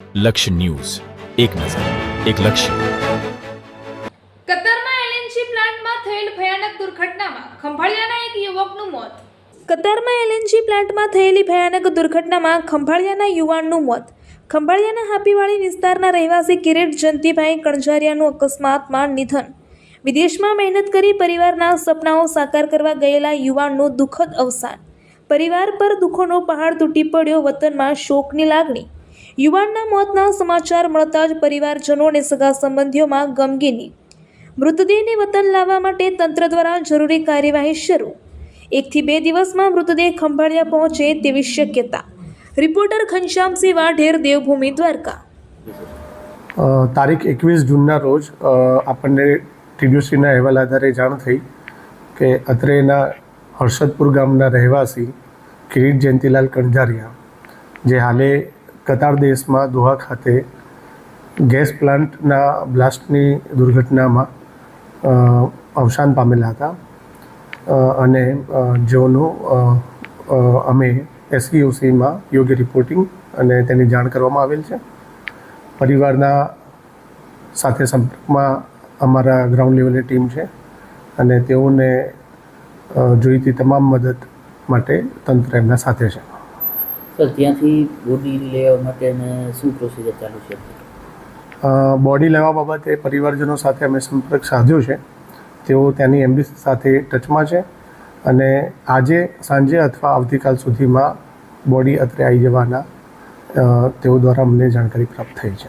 લક્ષ્ય ન્યૂઝ, એક નજર, એક લક્ષ્ય. કતારમાં એલએનજી પ્લાન્ટમાં થયેલ ભયાનક દુર્ઘટનામાં ખંભાળિયાના એક યુવકનું મોત. કતારમાં એલએનજી પ્લાન્ટમાં થયેલી ભયાનક દુર્ઘટનામાં ખંભાળિયાના યુવાનનું મોત. ખંભાળિયાના હાપીવાડી વિસ્તારના રહેવાસી કિરીટ જયંતિભાઈ કણઝારિયાનું અકસ્માતમાં નિધન. વિદેશમાં મહેનત કરી પરિવારના સપનાઓ સાકાર કરવા ગયેલા યુવાનનું દુઃખદ અવસાન. પરિવાર પર દુઃખોનો પહાડ તૂટી પડ્યો. વતનમાં શોકની લાગણી. યુવાનના મોતના સમાચાર મળતા જ પરિવારજનો અને સગા સંબંધીઓમાં ગમગીની. મૃતદેહને વતન લાવવા માટે તંત્ર દ્વારા જરૂરી કાર્યવાહી શરૂ. 1 થી 2 દિવસમાં મૃતદેહ ખંભાળિયા પહોંચે તેવી શક્યતા. રિપોર્ટર ઘનશ્યામસિંહ વાઢેર, દેવભૂમિ, દ્વારકા. તારીખ 21 જૂનના રોજ આપણને ટીડીઓસીના અહેવાલ આધારે જાણ થઈ કે અત્રેના હર્ષદપુર ગામના રહેવાસી કિરીટ જયંતિલાલ કણઝારિયા, જે હાલે કતાર દેશમાં દોહા ખાતે ગેસ પ્લાન્ટના બ્લાસ્ટની દુર્ઘટનામાં અવસાન પામેલા હતા અને જેઓનું અમે એસઈઓસીમાં યોગ્ય રિપોર્ટિંગ અને તેની જાણ કરવામાં આવેલ છે. પરિવારના સાથે સંપર્કમાં અમારા ગ્રાઉન્ડ લેવલની ટીમ છે અને તેઓને જોઈતી તમામ મદદ માટે તંત્ર એમના સાથે છે. સર, ત્યાંથી બોડી લેવા માટેને શું પ્રોસિજર ચાલુ છે? બોડી લેવા બાબતે પરિવારજનો સાથે અમે સંપર્ક સાધ્યો છે. તેઓ ત્યાંની એમ્બેસી સાથે ટચમાં છે અને આજે સાંજે અથવા આવતીકાલ સુધીમાં બોડી અત્રે આવી જવાના તેઓ દ્વારા અમને જાણકારી પ્રાપ્ત થઈ છે.